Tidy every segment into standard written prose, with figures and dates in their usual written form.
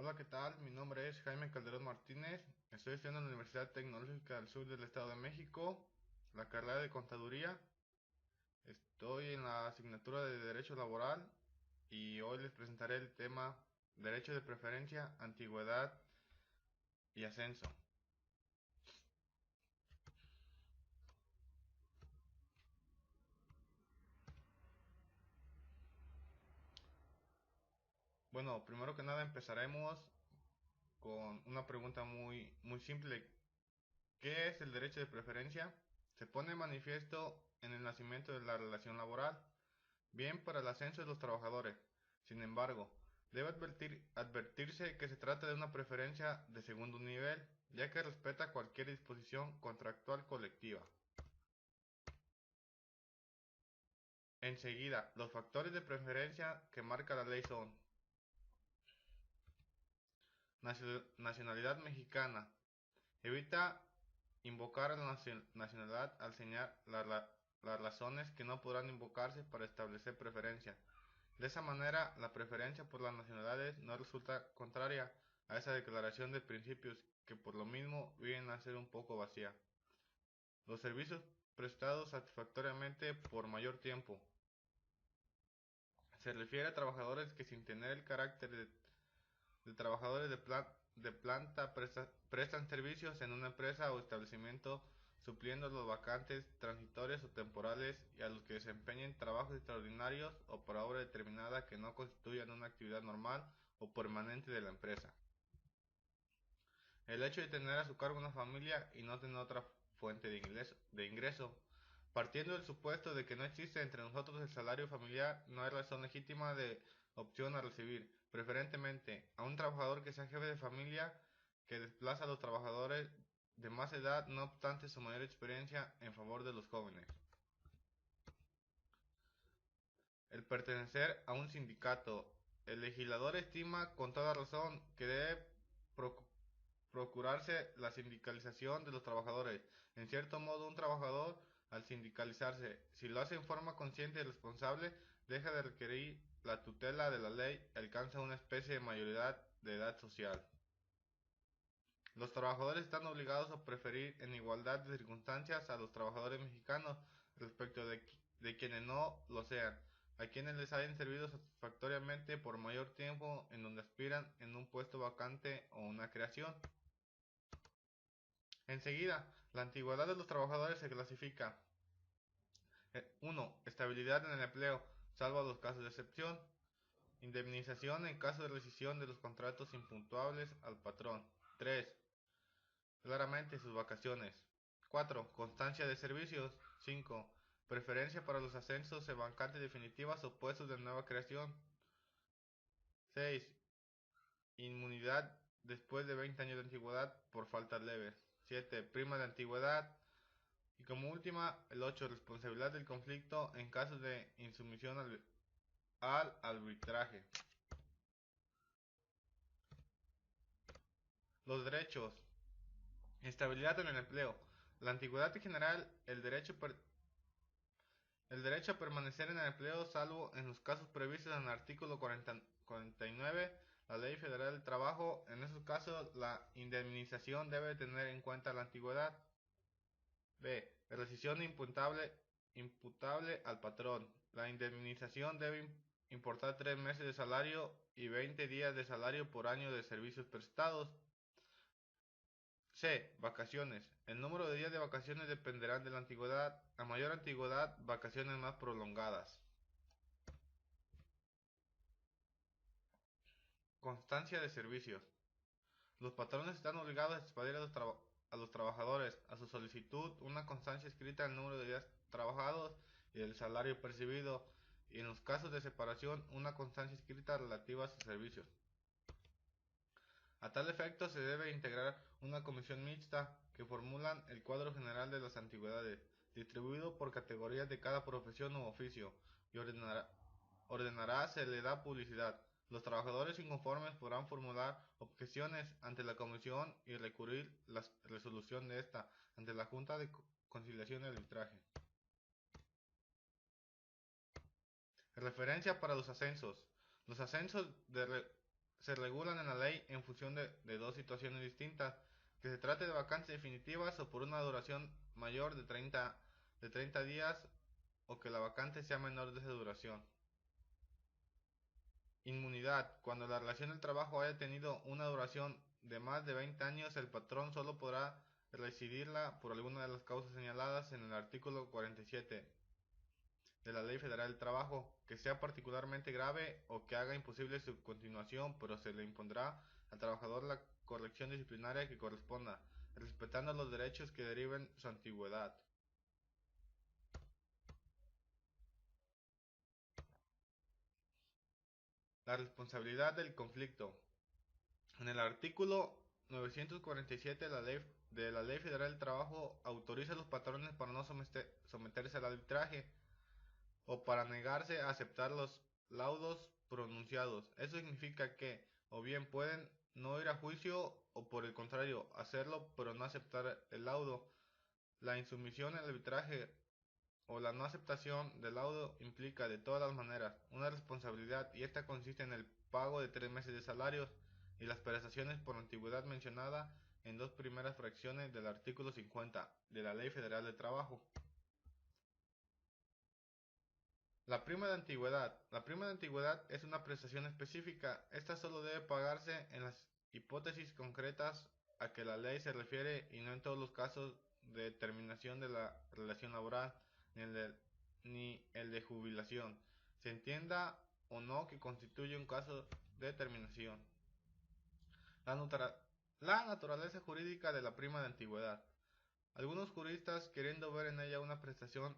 Hola, ¿qué tal? Mi nombre es Jaime Calderón Martínez. Estoy estudiando en la Universidad Tecnológica del Sur del Estado de México, la carrera de Contaduría. Estoy en la asignatura de Derecho Laboral y hoy les presentaré el tema Derecho de Preferencia, Antigüedad y Ascenso. Bueno, primero que nada empezaremos con una pregunta muy simple. ¿Qué es el derecho de preferencia? Se pone de manifiesto en el nacimiento de la relación laboral, bien para el ascenso de los trabajadores. Sin embargo, debe advertirse que se trata de una preferencia de segundo nivel, ya que respeta cualquier disposición contractual colectiva. Enseguida, los factores de preferencia que marca la ley son nacionalidad mexicana. Evita invocar a la nacionalidad al señalar las razones que no podrán invocarse para establecer preferencia. De esa manera, la preferencia por las nacionalidades no resulta contraria a esa declaración de principios que por lo mismo vienen a ser un poco vacía. Los servicios prestados satisfactoriamente por mayor tiempo. Se refiere a trabajadores que sin tener el carácter de trabajadores de planta prestan servicios en una empresa o establecimiento supliendo los vacantes transitorios o temporales y a los que desempeñen trabajos extraordinarios o por obra determinada que no constituyan una actividad normal o permanente de la empresa. El hecho de tener a su cargo una familia y no tener otra fuente de ingreso. Partiendo del supuesto de que no existe entre nosotros el salario familiar, no hay razón legítima de opción a recibir, preferentemente, a un trabajador que sea jefe de familia que desplaza a los trabajadores de más edad, no obstante su mayor experiencia, en favor de los jóvenes. El pertenecer a un sindicato. El legislador estima con toda razón que debe procurarse la sindicalización de los trabajadores. En cierto modo, un trabajador, al sindicalizarse, si lo hace en forma consciente y responsable, deja de requerir la tutela de la ley y alcanza una especie de mayoría de edad social. Los trabajadores están obligados a preferir en igualdad de circunstancias a los trabajadores mexicanos respecto de quienes no lo sean, a quienes les hayan servido satisfactoriamente por mayor tiempo en donde aspiran en un puesto vacante o una creación. Enseguida, la antigüedad de los trabajadores se clasifica. 1. Estabilidad en el empleo, salvo los casos de excepción. Indemnización en caso de rescisión de los contratos impuntuables al patrón. 3. Claramente sus vacaciones. 4. Constancia de servicios. 5. Preferencia para los ascensos en vacantes definitivas o puestos de nueva creación. 6. Inmunidad después de 20 años de antigüedad por faltas leves. 7. Prima de antigüedad. Y como última, el 8. Responsabilidad del conflicto en casos de insumisión al arbitraje. Los derechos. Estabilidad en el empleo. La antigüedad en general, el derecho a permanecer en el empleo salvo en los casos previstos en el artículo 49, la Ley Federal del Trabajo. En esos casos, la indemnización debe tener en cuenta la antigüedad. B. Rescisión imputable al patrón. La indemnización debe importar 3 meses de salario y 20 días de salario por año de servicios prestados. C. Vacaciones. El número de días de vacaciones dependerán de la antigüedad. A mayor antigüedad, vacaciones más prolongadas. Constancia de servicios. Los patrones están obligados a expedir a los trabajadores, a su solicitud, una constancia escrita del número de días trabajados y del salario percibido, y en los casos de separación, una constancia escrita relativa a sus servicios. A tal efecto, se debe integrar una comisión mixta que formulan el cuadro general de las antigüedades, distribuido por categorías de cada profesión u oficio, y ordenará se le da publicidad. Los trabajadores inconformes podrán formular objeciones ante la comisión y recurrir la resolución de esta ante la Junta de Conciliación y Arbitraje. Referencia para los ascensos. Los ascensos se regulan en la ley en función de dos situaciones distintas, que se trate de vacantes definitivas o por una duración mayor de 30 días o que la vacante sea menor de esa duración. Inmunidad. Cuando la relación del trabajo haya tenido una duración de más de 20 años, el patrón solo podrá rescindirla por alguna de las causas señaladas en el artículo 47 de la Ley Federal del Trabajo, que sea particularmente grave o que haga imposible su continuación, pero se le impondrá al trabajador la corrección disciplinaria que corresponda, respetando los derechos que deriven su antigüedad. La responsabilidad del conflicto. En el artículo 947 de la Ley Federal del Trabajo autoriza a los patrones para no someterse al arbitraje o para negarse a aceptar los laudos pronunciados. Eso significa que o bien pueden no ir a juicio o por el contrario hacerlo pero no aceptar el laudo. La insumisión al arbitraje o la no aceptación del laudo implica de todas las maneras una responsabilidad y esta consiste en el pago de 3 meses de salarios y las prestaciones por antigüedad mencionada en dos primeras fracciones del artículo 50 de la Ley Federal del Trabajo. La prima de antigüedad. La prima de antigüedad es una prestación específica. Esta solo debe pagarse en las hipótesis concretas a que la ley se refiere y no en todos los casos de terminación de la relación laboral ni el de jubilación, se entienda o no que constituye un caso de terminación. La naturaleza jurídica de la prima de antigüedad. Algunos juristas, queriendo ver en ella una prestación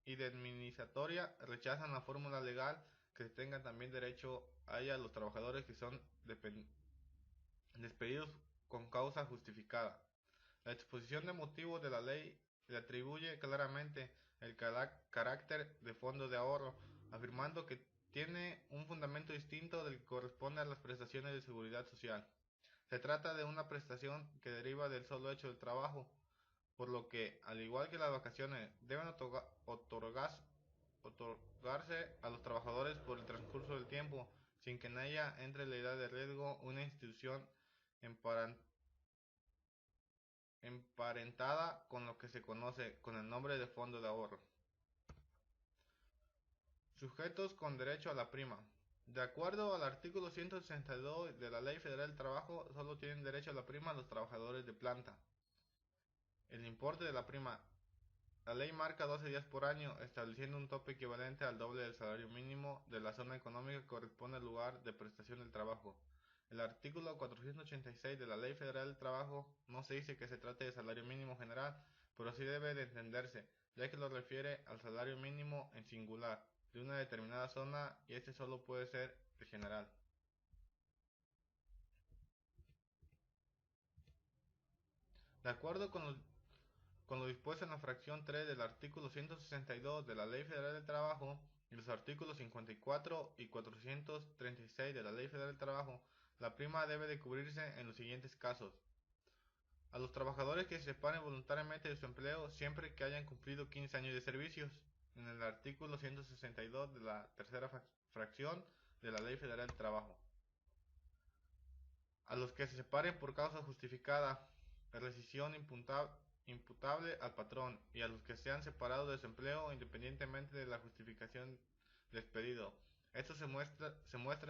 indemnizatoria, rechazan la fórmula legal que tengan también derecho a ella los trabajadores que son despedidos con causa justificada. La exposición de motivos de la ley le atribuye claramente el carácter de fondo de ahorro, afirmando que tiene un fundamento distinto del que corresponde a las prestaciones de seguridad social. Se trata de una prestación que deriva del solo hecho del trabajo, por lo que, al igual que las vacaciones, deben otorgarse a los trabajadores por el transcurso del tiempo, sin que en ella entre la edad de riesgo una institución emparentada con lo que se conoce con el nombre de fondo de ahorro. Sujetos con derecho a la prima. De acuerdo al artículo 162 de la Ley Federal del Trabajo, solo tienen derecho a la prima los trabajadores de planta. El importe de la prima. La ley marca 12 días por año, estableciendo un tope equivalente al doble del salario mínimo de la zona económica que corresponde al lugar de prestación del trabajo. El artículo 486 de la Ley Federal del Trabajo no se dice que se trate de salario mínimo general, pero sí debe de entenderse, ya que lo refiere al salario mínimo en singular de una determinada zona y este solo puede ser el general. De acuerdo con lo dispuesto en la fracción 3 del artículo 162 de la Ley Federal del Trabajo y los artículos 54 y 436 de la Ley Federal del Trabajo, la prima debe de cubrirse en los siguientes casos. A los trabajadores que se separen voluntariamente de su empleo siempre que hayan cumplido 15 años de servicios, en el artículo 162 de la tercera fracción de la Ley Federal del Trabajo. A los que se separen por causa justificada, rescisión imputable al patrón, y a los que sean separados de su empleo independientemente de la justificación despedido. Esto se muestra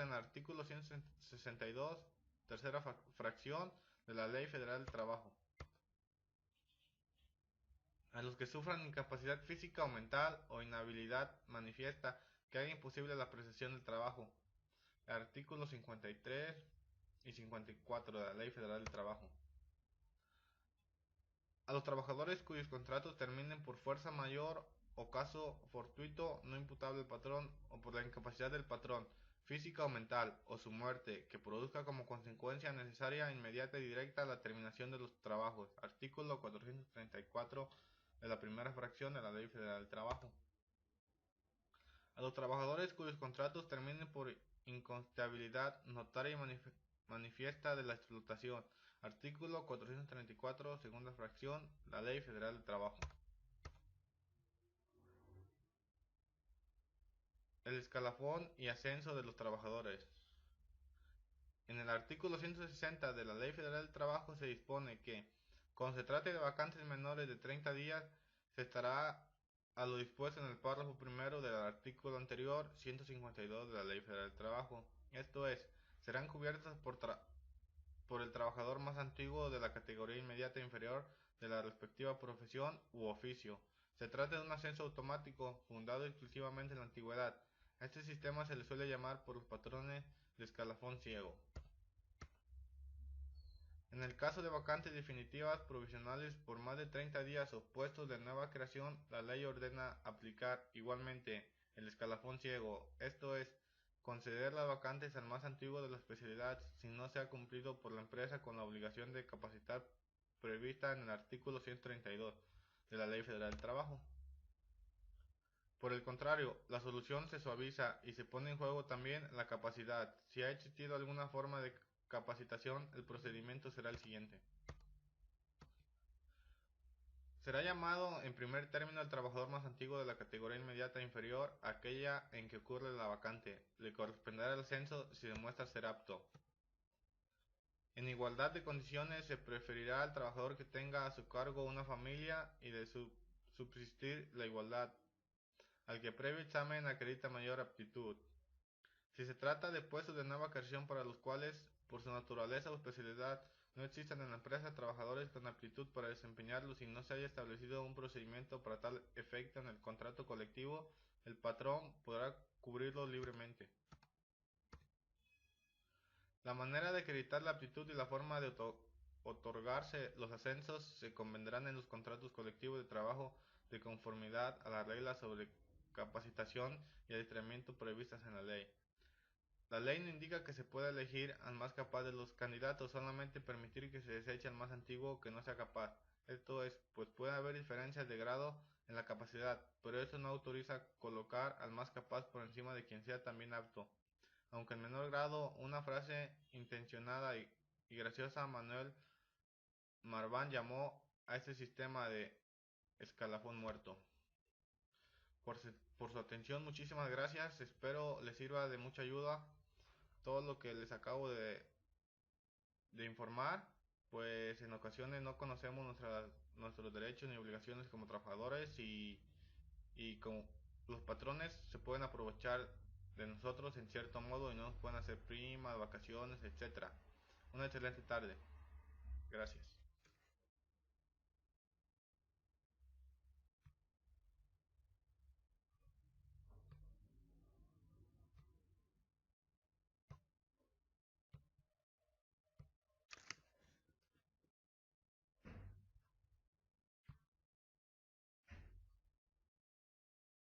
en el artículo 162, tercera fracción de la Ley Federal del Trabajo. A los que sufran incapacidad física o mental o inhabilidad manifiesta que haga imposible la prestación del trabajo. Artículos 53 y 54 de la Ley Federal del Trabajo. A los trabajadores cuyos contratos terminen por fuerza mayor o caso fortuito no imputable al patrón o por la incapacidad del patrón, física o mental, o su muerte, que produzca como consecuencia necesaria, inmediata y directa la terminación de los trabajos. Artículo 434 de la primera fracción de la Ley Federal del Trabajo. A los trabajadores cuyos contratos terminen por inconstabilidad notaria y manifiesta de la explotación. Artículo 434, segunda fracción, la Ley Federal del Trabajo. El escalafón y ascenso de los trabajadores. En el artículo 160 de la Ley Federal del Trabajo se dispone que, cuando se trate de vacantes menores de 30 días, se estará a lo dispuesto en el párrafo primero del artículo anterior 152 de la Ley Federal del Trabajo. Esto es, serán cubiertas por el trabajador más antiguo de la categoría inmediata inferior de la respectiva profesión u oficio. Se trata de un ascenso automático fundado exclusivamente en la antigüedad. A este sistema se le suele llamar por los patrones de escalafón ciego. En el caso de vacantes definitivas provisionales por más de 30 días o puestos de nueva creación, la ley ordena aplicar igualmente el escalafón ciego, esto es, conceder las vacantes al más antiguo de la especialidad si no se ha cumplido por la empresa con la obligación de capacitar prevista en el artículo 132 de la Ley Federal del Trabajo. Por el contrario, la solución se suaviza y se pone en juego también la capacidad. Si ha existido alguna forma de capacitación, el procedimiento será el siguiente. Será llamado en primer término el trabajador más antiguo de la categoría inmediata inferior a aquella en que ocurre la vacante. Le corresponderá el ascenso si demuestra ser apto. En igualdad de condiciones se preferirá al trabajador que tenga a su cargo una familia y de subsistir la igualdad, al que previo examen acredita mayor aptitud. Si se trata de puestos de nueva creación para los cuales, por su naturaleza o especialidad, no existan en la empresa trabajadores con aptitud para desempeñarlos y no se haya establecido un procedimiento para tal efecto en el contrato colectivo, el patrón podrá cubrirlos libremente. La manera de acreditar la aptitud y la forma de otorgarse los ascensos se convendrán en los contratos colectivos de trabajo de conformidad a las reglas sobre capacitación y adiestramiento previstas en la ley. La ley no indica que se pueda elegir al más capaz de los candidatos, solamente permitir que se deseche al más antiguo que no sea capaz. Esto es, pues puede haber diferencias de grado en la capacidad, pero eso no autoriza colocar al más capaz por encima de quien sea también apto. Aunque en menor grado, una frase intencionada y graciosa, Manuel Marván llamó a este sistema de escalafón muerto. Por su atención, muchísimas gracias, espero les sirva de mucha ayuda todo lo que les acabo de informar, pues en ocasiones no conocemos nuestros derechos ni obligaciones como trabajadores y como los patrones se pueden aprovechar de nosotros en cierto modo y no nos pueden hacer primas, vacaciones, etcétera. Una excelente tarde. Gracias.